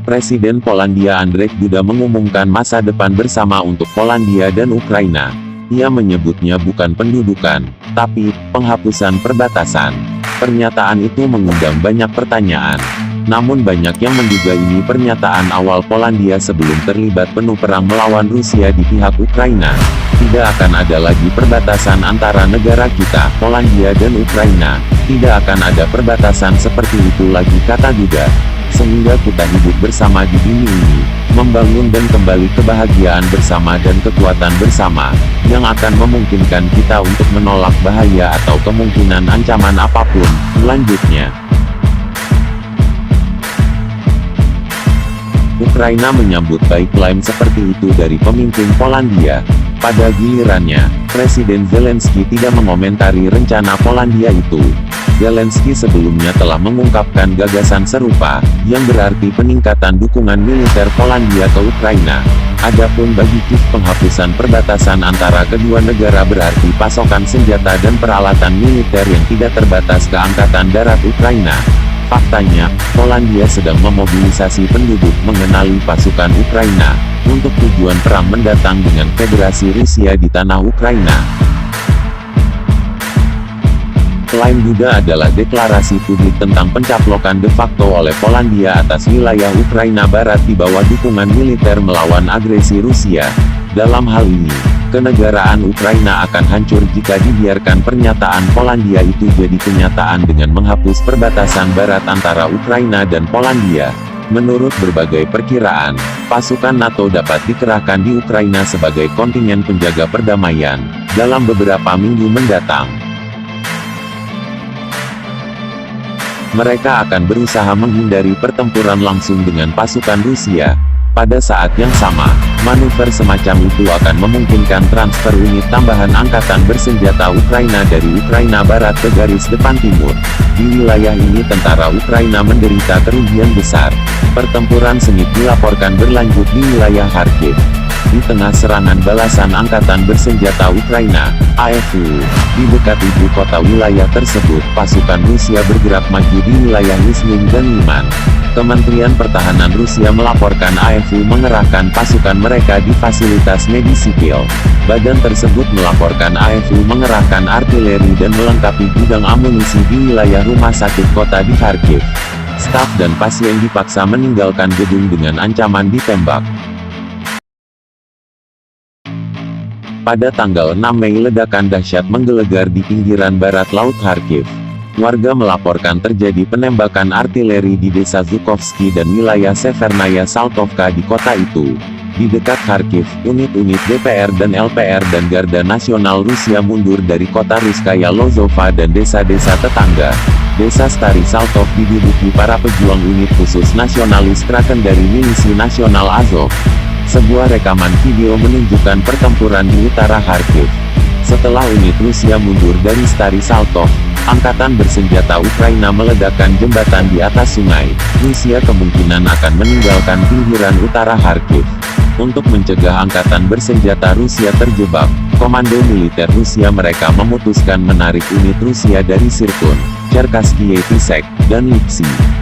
Presiden Polandia Andrzej Duda mengumumkan masa depan bersama untuk Polandia dan Ukraina. Ia menyebutnya bukan pendudukan, tapi penghapusan perbatasan. Pernyataan itu mengundang banyak pertanyaan. Namun banyak yang menduga ini pernyataan awal Polandia sebelum terlibat penuh perang melawan Rusia di pihak Ukraina. Tidak akan ada lagi perbatasan antara negara kita, Polandia dan Ukraina. Tidak akan ada perbatasan seperti itu lagi, kata Duda. Sehingga kita hidup bersama di bumi ini, membangun dan kembali kebahagiaan bersama dan kekuatan bersama, yang akan memungkinkan kita untuk menolak bahaya atau kemungkinan ancaman apapun, lanjutnya. Ukraina menyambut baik klaim seperti itu dari pemimpin Polandia. Pada gilirannya, Presiden Zelensky tidak mengomentari rencana Polandia itu. Zelensky sebelumnya telah mengungkapkan gagasan serupa, yang berarti peningkatan dukungan militer Polandia ke Ukraina. Adapun bagi Kiev, penghapusan perbatasan antara kedua negara berarti pasokan senjata dan peralatan militer yang tidak terbatas ke Angkatan Darat Ukraina. Faktanya, Polandia sedang memobilisasi penduduk mengenali pasukan Ukraina, untuk tujuan perang mendatang dengan Federasi Rusia di tanah Ukraina. Klaim Duda adalah deklarasi publik tentang pencaplokan de facto oleh Polandia atas wilayah Ukraina Barat di bawah dukungan militer melawan agresi Rusia. Dalam hal ini, kenegaraan Ukraina akan hancur jika dibiarkan. Pernyataan Polandia itu jadi kenyataan dengan menghapus perbatasan barat antara Ukraina dan Polandia. Menurut berbagai perkiraan, pasukan NATO dapat dikerahkan di Ukraina sebagai kontingen penjaga perdamaian dalam beberapa minggu mendatang. Mereka akan berusaha menghindari pertempuran langsung dengan pasukan Rusia. Pada saat yang sama, manuver semacam itu akan memungkinkan transfer unit tambahan angkatan bersenjata Ukraina dari Ukraina Barat ke garis depan timur. Di wilayah ini tentara Ukraina menderita kerugian besar. Pertempuran sengit dilaporkan berlanjut di wilayah Kharkiv. Di tengah serangan balasan angkatan bersenjata Ukraina, AFU, di dekat ibu kota wilayah tersebut, pasukan Rusia bergerak maju di wilayah Izhlim dan Liman. Kementerian Pertahanan Rusia melaporkan AFU mengerahkan pasukan mereka di fasilitas medis sipil. Badan tersebut melaporkan AFU mengerahkan artileri dan melengkapi gudang amunisi di wilayah rumah sakit kota di Kharkiv. Staf dan pasien dipaksa meninggalkan gedung dengan ancaman ditembak. Pada tanggal 6 Mei, ledakan dahsyat menggelegar di pinggiran barat laut Kharkiv. Warga melaporkan terjadi penembakan artileri di desa Zhukovsky dan wilayah Severnaya Saltovka di kota itu. Di dekat Kharkiv, unit-unit DPR dan LPR dan Garda Nasional Rusia mundur dari kota Ruskaya Lozova dan desa-desa tetangga. Desa Stary Saltov diduduki para pejuang unit khusus nasionalis Kraken dari milisi nasional Azov. Sebuah rekaman video menunjukkan pertempuran di utara Kharkiv. Setelah unit Rusia mundur dari Stary Saltov, angkatan bersenjata Ukraina meledakkan jembatan di atas sungai. Rusia kemungkinan akan meninggalkan pinggiran utara Kharkiv. Untuk mencegah angkatan bersenjata Rusia terjebak, komando militer Rusia mereka memutuskan menarik unit Rusia dari Sirkun, Cherkasky, Pisek, dan Lipsy.